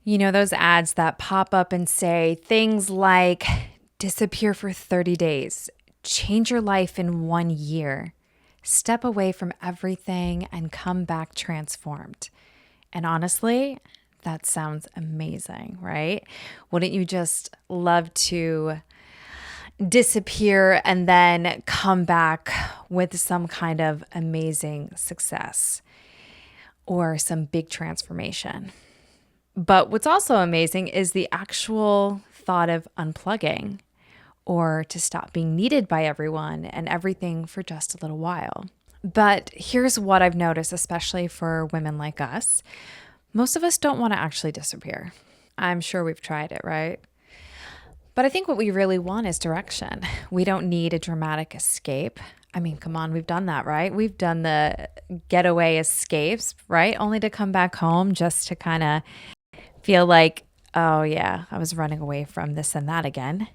You know, those ads that pop up and say things like disappear for 30 days, change your life in 1 year, step away from everything and come back transformed. And honestly, that sounds amazing, right? Wouldn't you just love to disappear and then come back with some kind of amazing success or some big transformation? But what's also amazing is the actual thought of unplugging or to stop being needed by everyone and everything for just a little while. But here's what I've noticed, especially for women like us. Most of us don't want to actually disappear. I'm sure we've tried it, right? But I think what we really want is direction. We don't need a dramatic escape. I mean, come on, we've done that, right? We've done the getaway escapes, right? Only to come back home just to kind of feel like, oh yeah, I was running away from this and that again.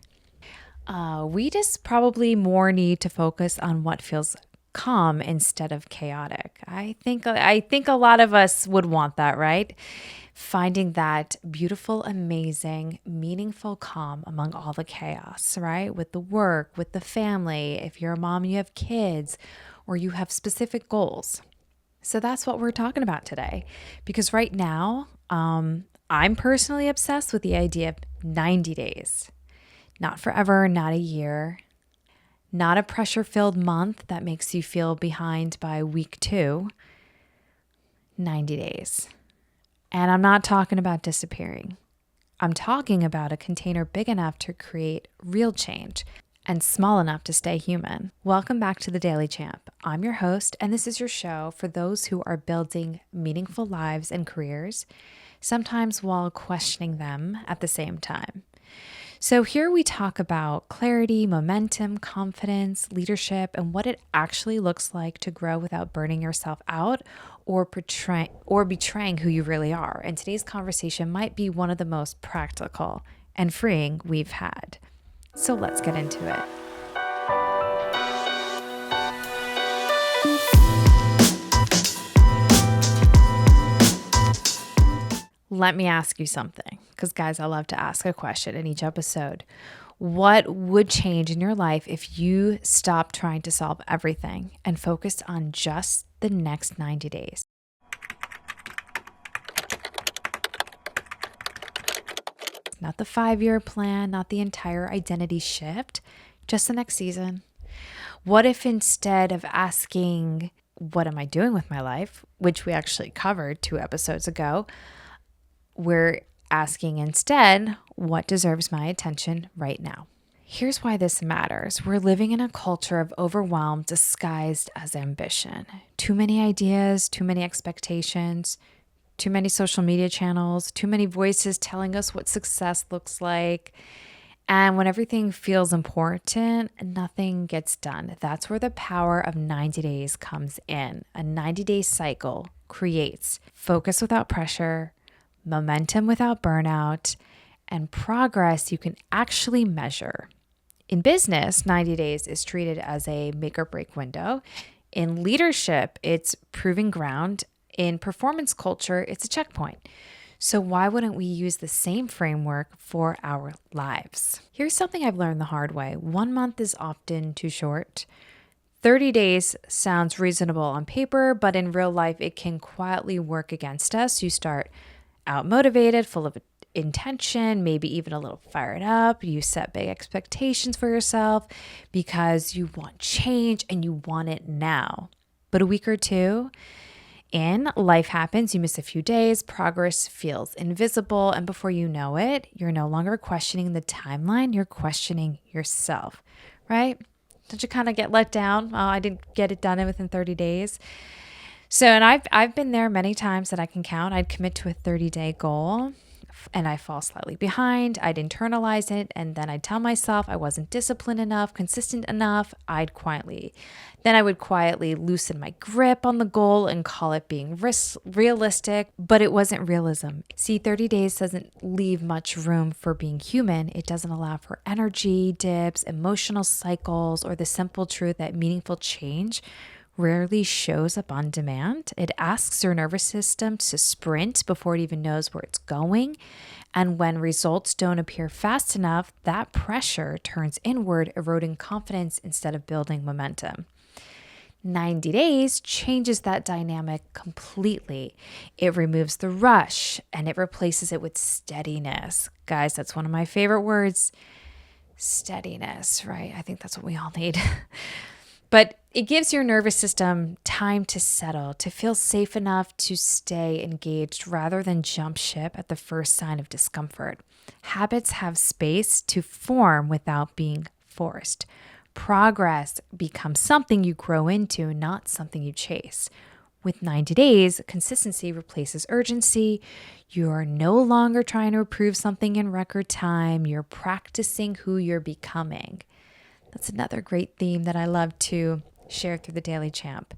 We just probably more need to focus on what feels calm instead of chaotic. I think a lot of us would want that, right? Finding that beautiful, amazing, meaningful calm among all the chaos, right? With the work, with the family, if you're a mom, you have kids, or you have specific goals. So that's what we're talking about today. Because right now, I'm personally obsessed with the idea of 90 days. Not forever, not a year, not a pressure-filled month that makes you feel behind by week 2. 90 days. And I'm not talking about disappearing. I'm talking about a container big enough to create real change and small enough to stay human. Welcome back to The Daily Champ. I'm your host, and this is your show for those who are building meaningful lives and careers, sometimes while questioning them at the same time. So here we talk about clarity, momentum, confidence, leadership, and what it actually looks like to grow without burning yourself out or betraying who you really are. And today's conversation might be one of the most practical and freeing we've had. So let's get into it. Let me ask you something, because guys, I love to ask a question in each episode. What would change in your life if you stopped trying to solve everything and focused on just the next 90 days? Not the 5-year plan, not the entire identity shift, just the next season. What if instead of asking, what am I doing with my life, which we actually covered 2 episodes ago, we're asking instead, what deserves my attention right now? Here's why this matters. We're living in a culture of overwhelm disguised as ambition. Too many ideas, too many expectations, too many social media channels, too many voices telling us what success looks like. And when everything feels important, nothing gets done. That's where the power of 90 days comes in. A 90-day cycle creates focus without pressure, momentum without burnout, and progress you can actually measure. In business, 90 days is treated as a make or break window. In leadership, it's proving ground. In performance culture, it's a checkpoint. So why wouldn't we use the same framework for our lives? Here's something I've learned the hard way. 1 month is often too short. 30 days sounds reasonable on paper, but in real life, it can quietly work against us. You start out motivated, full of intention, maybe even a little fired up. You set big expectations for yourself because you want change and you want it now. But a week or two in, life happens, you miss a few days, progress feels invisible, and before you know it, you're no longer questioning the timeline, you're questioning yourself, right? Don't you kind of get let down? Oh, I didn't get it done within 30 days. So, and I've been there many times that I can count. I'd commit to a 30-day goal and I fall slightly behind. I'd internalize it and then I'd tell myself I wasn't disciplined enough, consistent enough. Then I would quietly loosen my grip on the goal and call it being realistic, but it wasn't realism. See, 30 days doesn't leave much room for being human. It doesn't allow for energy dips, emotional cycles, or the simple truth that meaningful change rarely shows up on demand. It asks your nervous system to sprint before it even knows where it's going. And when results don't appear fast enough, that pressure turns inward, eroding confidence instead of building momentum. 90 days changes that dynamic completely. It removes the rush and it replaces it with steadiness. Guys, that's one of my favorite words. Steadiness, right? I think that's what we all need. But it gives your nervous system time to settle, to feel safe enough to stay engaged rather than jump ship at the first sign of discomfort. Habits have space to form without being forced. Progress becomes something you grow into, not something you chase. With 90 days, consistency replaces urgency. You are no longer trying to improve something in record time. You're practicing who you're becoming. That's another great theme that I love to share through the Daily Champ.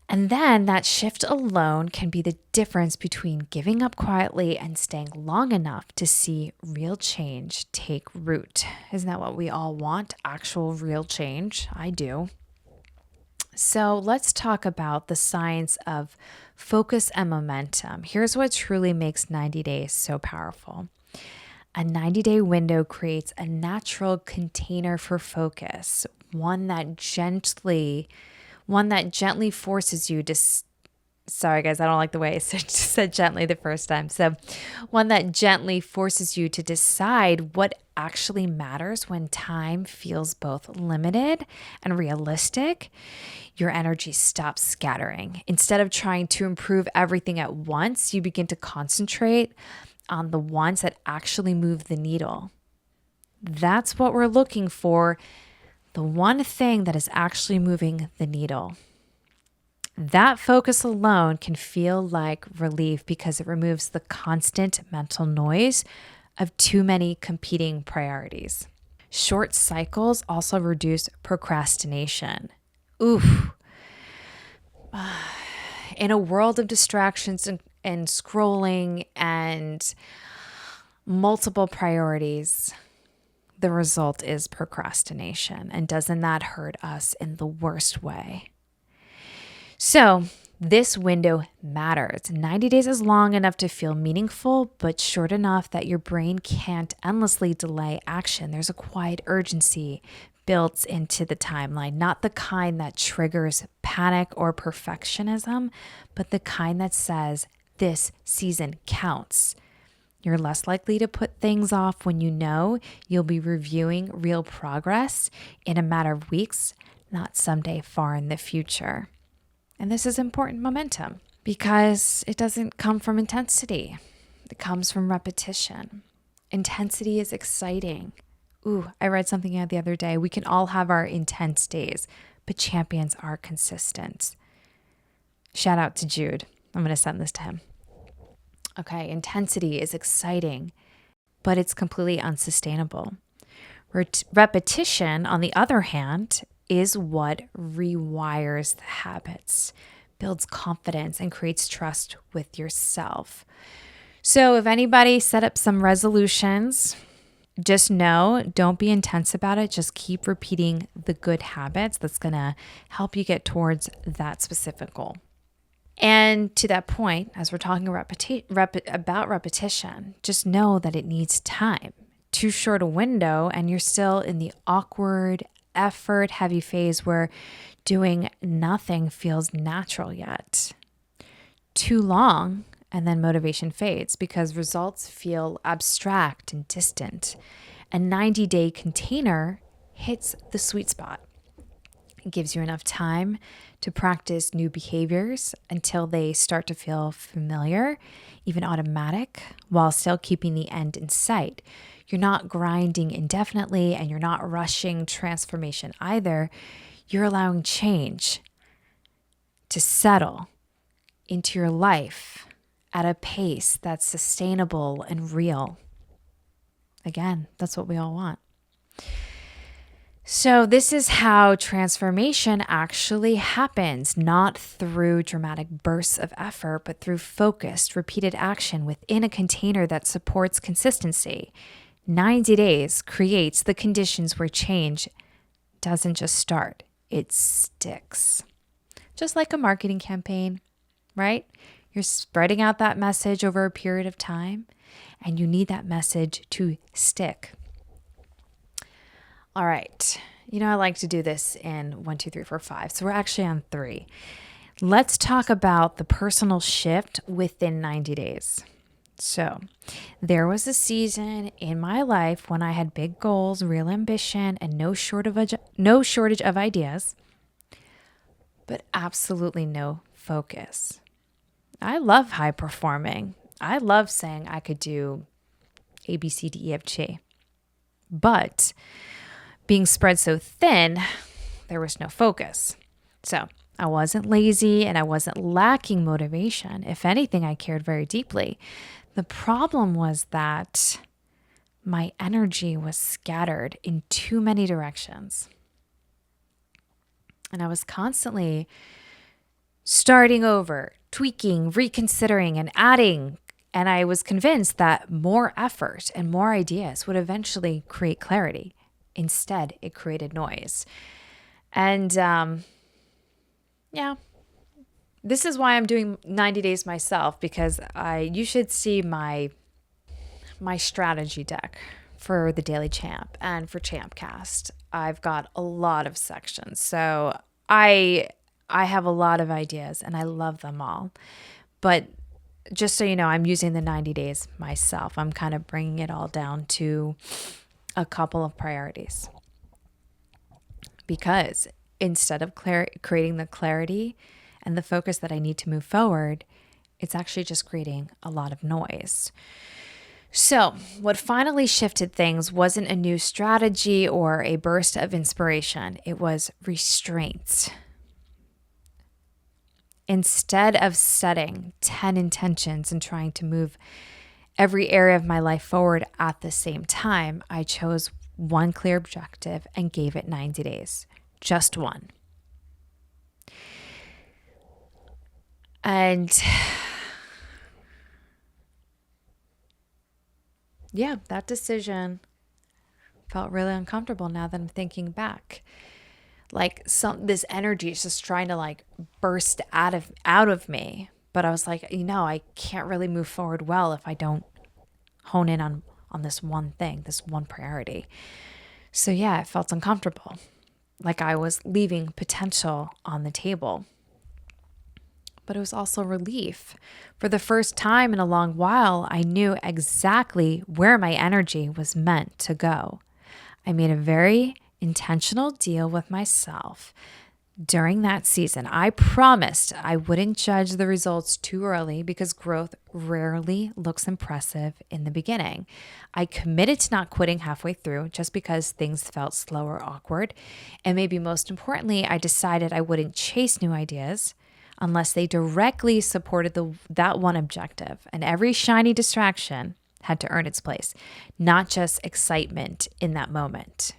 And then that shift alone can be the difference between giving up quietly and staying long enough to see real change take root. Isn't that what we all want? Actual real change? I do. So let's talk about the science of focus and momentum. Here's what truly makes 90 days so powerful. A 90-day window creates a natural container for focus, one that gently forces you to, sorry guys, I don't like the way I said gently the first time. So one that gently forces you to decide what actually matters when time feels both limited and realistic. Your energy stops scattering. Instead of trying to improve everything at once, you begin to concentrate on the ones that actually move the needle. That's what we're looking for. The one thing that is actually moving the needle. That focus alone can feel like relief because it removes the constant mental noise of too many competing priorities. Short cycles also reduce procrastination. Oof. In a world of distractions and scrolling and multiple priorities, the result is procrastination. And doesn't that hurt us in the worst way? So this window matters. 90 days is long enough to feel meaningful, but short enough that your brain can't endlessly delay action. There's a quiet urgency built into the timeline, not the kind that triggers panic or perfectionism, but the kind that says, this season counts. You're less likely to put things off when you know you'll be reviewing real progress in a matter of weeks, not someday far in the future. And this is important momentum because it doesn't come from intensity. It comes from repetition. Intensity is exciting. Ooh, I read something the other day. We can all have our intense days, but champions are consistent. Shout out to Jude. I'm going to send this to him. Okay, intensity is exciting, but it's completely unsustainable. Repetition, on the other hand, is what rewires the habits, builds confidence, and creates trust with yourself. So if anybody set up some resolutions, just know, don't be intense about it. Just keep repeating the good habits. That's going to help you get towards that specific goal. And to that point, as we're talking about repetition, just know that it needs time. Too short a window and you're still in the awkward, effort-heavy phase where doing nothing feels natural yet. Too long, and then motivation fades because results feel abstract and distant. A 90-day container hits the sweet spot. It gives you enough time to practice new behaviors until they start to feel familiar, even automatic, while still keeping the end in sight. You're not grinding indefinitely and you're not rushing transformation either. You're allowing change to settle into your life at a pace that's sustainable and real. Again, that's what we all want. So this is how transformation actually happens, not through dramatic bursts of effort, but through focused, repeated action within a container that supports consistency. 90 days creates the conditions where change doesn't just start, it sticks. Just like a marketing campaign, right? You're spreading out that message over a period of time, and you need that message to stick. All right. I like to do this in 1, 2, 3, 4, 5. So we're actually on 3. Let's talk about the personal shift within 90 days. So there was a season in my life when I had big goals, real ambition, and no shortage of ideas, but absolutely no focus. I love high performing. I love saying I could do A, B, C, D, E, F, G. But being spread so thin, there was no focus. So I wasn't lazy and I wasn't lacking motivation. If anything, I cared very deeply. The problem was that my energy was scattered in too many directions. And I was constantly starting over, tweaking, reconsidering, and adding. And I was convinced that more effort and more ideas would eventually create clarity. Instead, it created noise. And this is why I'm doing 90 days myself, because you should see my strategy deck for the Daily Champ and for Champcast. I've got a lot of sections. So I have a lot of ideas and I love them all. But just so you know, I'm using the 90 days myself. I'm kind of bringing it all down to a couple of priorities. Because instead of creating the clarity and the focus that I need to move forward, it's actually just creating a lot of noise. So what finally shifted things wasn't a new strategy or a burst of inspiration. It was restraint. Instead of setting 10 intentions and trying to move every area of my life forward at the same time, I chose one clear objective and gave it 90 days. Just one. And yeah, that decision felt really uncomfortable now that I'm thinking back. Like this energy is just trying to burst out of me. But I was like, I can't really move forward well if I don't hone in on this one thing, this one priority. So yeah, it felt uncomfortable. Like I was leaving potential on the table. But it was also relief. For the first time in a long while, I knew exactly where my energy was meant to go. I made a very intentional deal with myself during that season. I promised I wouldn't judge the results too early because growth rarely looks impressive in the beginning. I committed to not quitting halfway through just because things felt slow or awkward. And maybe most importantly, I decided I wouldn't chase new ideas unless they directly supported that one objective. And every shiny distraction had to earn its place, not just excitement in that moment.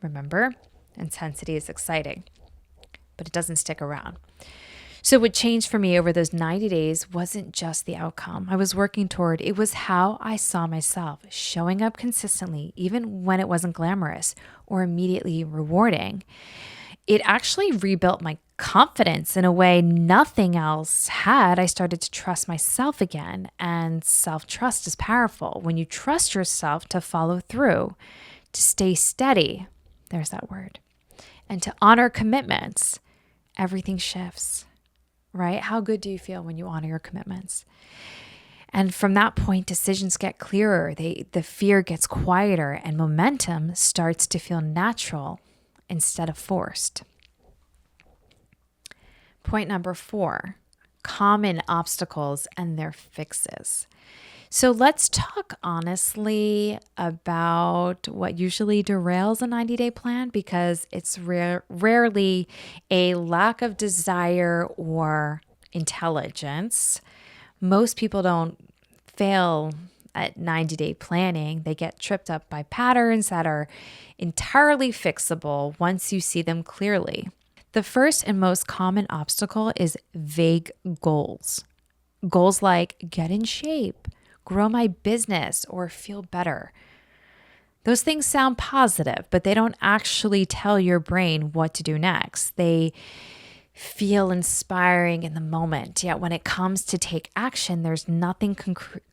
Remember, intensity is exciting, but it doesn't stick around. So what changed for me over those 90 days wasn't just the outcome I was working toward. It was how I saw myself showing up consistently, even when it wasn't glamorous or immediately rewarding. It actually rebuilt my confidence in a way nothing else had. I started to trust myself again, and self-trust is powerful. When you trust yourself to follow through, to stay steady, there's that word, and to honor commitments, everything shifts, right? How good do you feel when you honor your commitments? And from that point, decisions get clearer, the fear gets quieter, and momentum starts to feel natural instead of forced. Point number 4, common obstacles and their fixes. So let's talk honestly about what usually derails a 90-day plan, because it's rarely a lack of desire or intelligence. Most people don't fail at 90-day planning. They get tripped up by patterns that are entirely fixable once you see them clearly. The first and most common obstacle is vague goals. Goals like get in shape, grow my business, or feel better. Those things sound positive, but they don't actually tell your brain what to do next. They feel inspiring in the moment. Yet when it comes to take action, there's nothing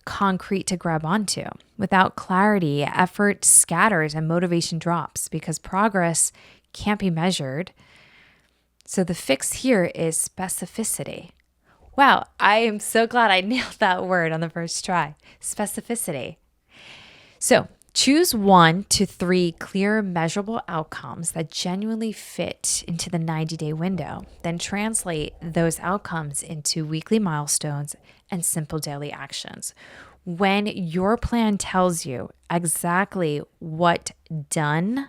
concrete to grab onto. Without clarity, effort scatters and motivation drops because progress can't be measured. So the fix here is specificity. Wow, I am so glad I nailed that word on the first try. Specificity. So choose 1 to 3 clear, measurable outcomes that genuinely fit into the 90-day window. Then translate those outcomes into weekly milestones and simple daily actions. When your plan tells you exactly what done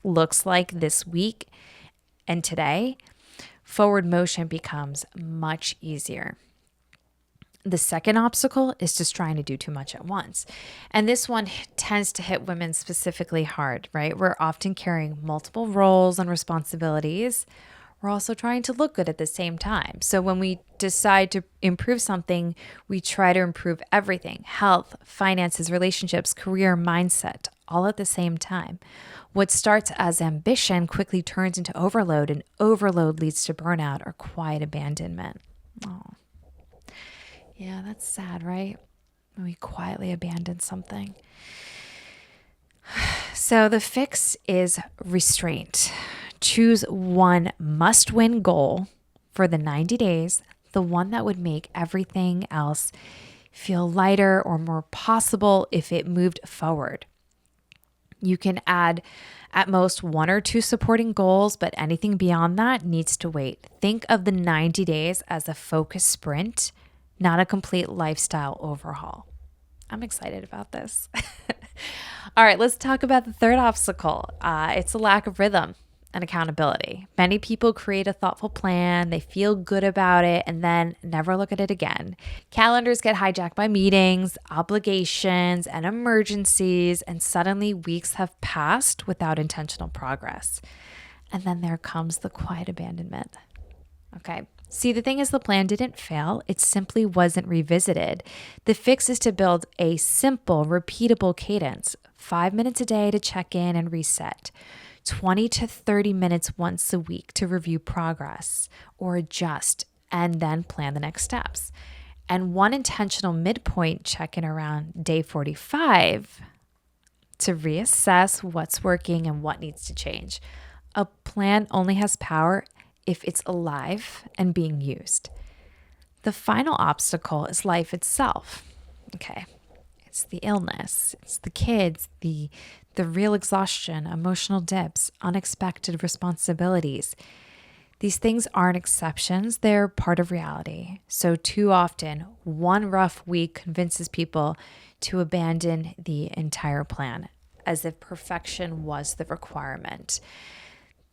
looks like this week and today, forward motion becomes much easier. The second obstacle is just trying to do too much at once. And this one tends to hit women specifically hard, right? We're often carrying multiple roles and responsibilities. We're also trying to look good at the same time. So when we decide to improve something, we try to improve everything: health, finances, relationships, career, mindset, all at the same time. What starts as ambition quickly turns into overload, and overload leads to burnout or quiet abandonment. Oh. Yeah, that's sad, right? When we quietly abandon something. So the fix is restraint. Choose one must-win goal for the 90 days, the one that would make everything else feel lighter or more possible if it moved forward. You can add at most 1 or 2 supporting goals, but anything beyond that needs to wait. Think of the 90 days as a focused sprint, not a complete lifestyle overhaul. I'm excited about this. All right, let's talk about the third obstacle. It's a lack of rhythm and accountability. Many people create a thoughtful plan, they feel good about it, and then never look at it again. Calendars get hijacked by meetings, obligations, and emergencies, and suddenly weeks have passed without intentional progress. And then there comes the quiet abandonment. Okay. See, the thing is, the plan didn't fail. It simply wasn't revisited. The fix is to build a simple, repeatable cadence: 5 minutes a day to check in and reset, 20 to 30 minutes once a week to review progress or adjust, and then plan the next steps. And 1 intentional midpoint check-in around day 45 to reassess what's working and what needs to change. A plan only has power if it's alive and being used. The final obstacle is life itself. Okay. It's the illness, it's the kids, the real exhaustion, emotional dips, unexpected responsibilities. These things aren't exceptions, they're part of reality. So too often, one rough week convinces people to abandon the entire plan, as if perfection was the requirement.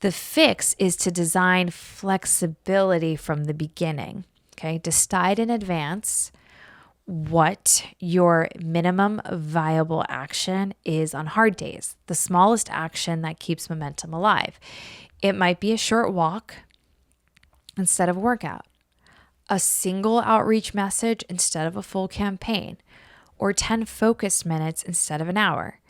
The fix is to design flexibility from the beginning. Okay, decide in advance what your minimum viable action is on hard days, the smallest action that keeps momentum alive. It might be a short walk instead of a workout, a single outreach message instead of a full campaign, or 10 focused minutes instead of an hour.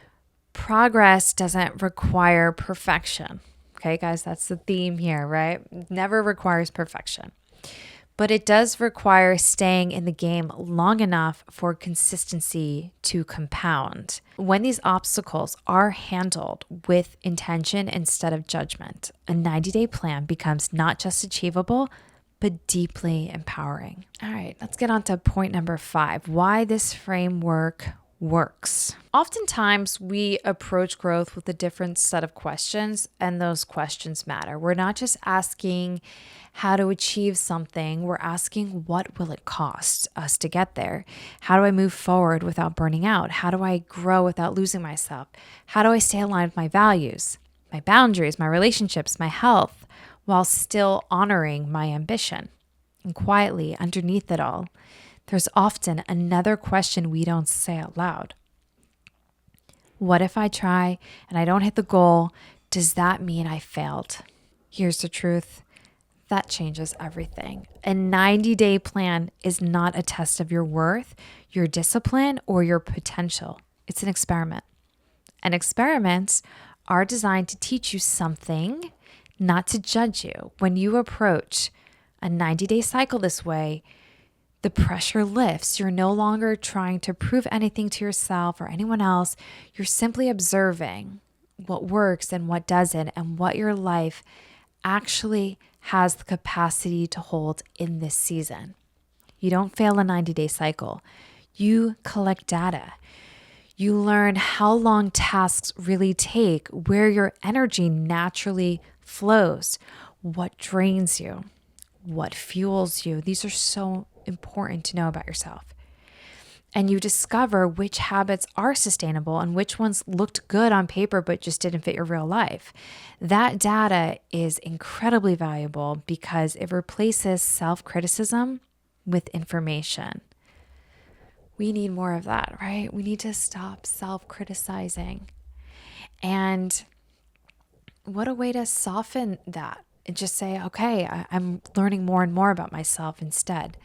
Progress doesn't require perfection. Okay, guys, that's the theme here, right? Never requires perfection. But it does require staying in the game long enough for consistency to compound. When these obstacles are handled with intention instead of judgment, a 90-day plan becomes not just achievable, but deeply empowering. All right, let's get on to point number 5, why this framework works. Oftentimes, we approach growth with a different set of questions, and those questions matter. We're not just asking how to achieve something, we're asking what will it cost us to get there? How do I move forward without burning out? How do I grow without losing myself? How do I stay aligned with my values, my boundaries, my relationships, my health, while still honoring my ambition? And quietly, underneath it all, there's often another question we don't say out loud. What if I try and I don't hit the goal? Does that mean I failed? Here's the truth. That changes everything. A 90-day plan is not a test of your worth, your discipline, or your potential. It's an experiment. And experiments are designed to teach you something, not to judge you. When you approach a 90-day cycle this way, the pressure lifts. You're no longer trying to prove anything to yourself or anyone else. You're simply observing what works and what doesn't, and what your life actually has the capacity to hold in this season. You don't fail a 90-day cycle. You collect data. You learn how long tasks really take, where your energy naturally flows, what drains you, what fuels you. These are so important to know about yourself. And you discover which habits are sustainable and which ones looked good on paper but just didn't fit your real life. That data is incredibly valuable because it replaces self-criticism with information. We need more of that, right? We need to stop self-criticizing. And what a way to soften that and just say, okay, I'm learning more and more about myself instead.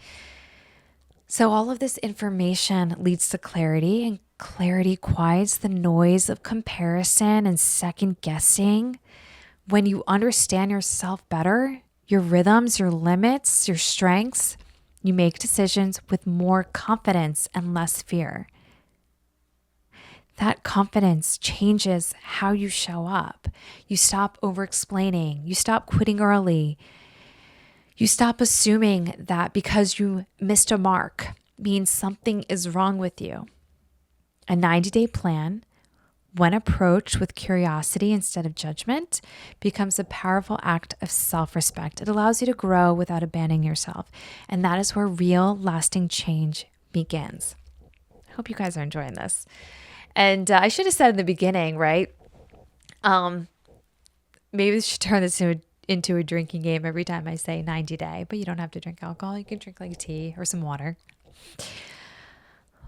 So all of this information leads to clarity, and clarity quiets the noise of comparison and second guessing. When you understand yourself better, your rhythms, your limits, your strengths, you make decisions with more confidence and less fear. That confidence changes how you show up. You stop over-explaining. You stop quitting early. You stop assuming that because you missed a mark means something is wrong with you. A 90-day plan, when approached with curiosity instead of judgment, becomes a powerful act of self-respect. It allows you to grow without abandoning yourself. And that is where real, lasting change begins. I hope you guys are enjoying this. And I should have said in the beginning, right? Maybe we should turn this into a drinking game every time I say 90-day, but you don't have to drink alcohol. You can drink like tea or some water.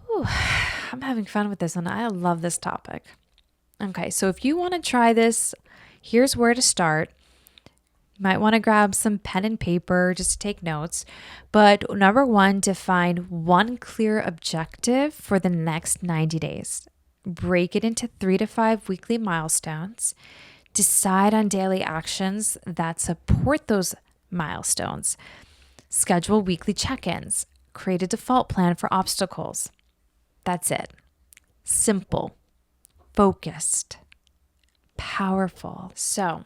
Ooh, I'm having fun with this one. I love this topic. Okay, so if you want to try this, here's where to start. You might want to grab some pen and paper just to take notes. But number one, define one clear objective for the next 90 days. Break it into 3 to 5 weekly milestones. Decide on daily actions that support those milestones. Schedule weekly check-ins. Create a default plan for obstacles. That's it. Simple, focused, powerful. So,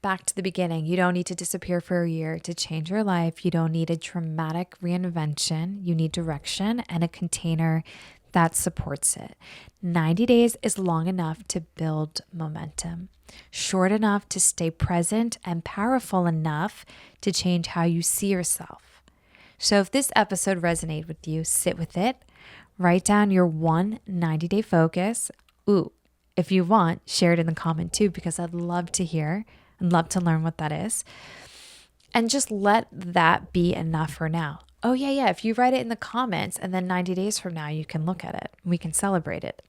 back to the beginning. You don't need to disappear for a year to change your life. You don't need a dramatic reinvention. You need direction and a container that supports it. 90 days is long enough to build momentum, short enough to stay present, and powerful enough to change how you see yourself. So if this episode resonated with you, sit with it. Write down your one 90-day focus. Ooh, if you want, share it in the comment too, because I'd love to hear and love to learn what that is. And just let that be enough for now. Oh, yeah. If you write it in the comments and then 90 days from now, you can look at it. We can celebrate it.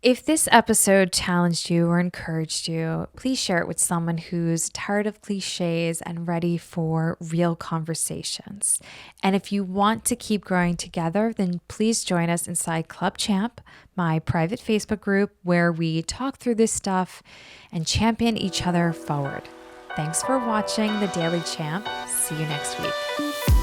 If this episode challenged you or encouraged you, please share it with someone who's tired of cliches and ready for real conversations. And if you want to keep growing together, then please join us inside Club Champ, my private Facebook group where we talk through this stuff and champion each other forward. Thanks for watching The Daily Champ. See you next week.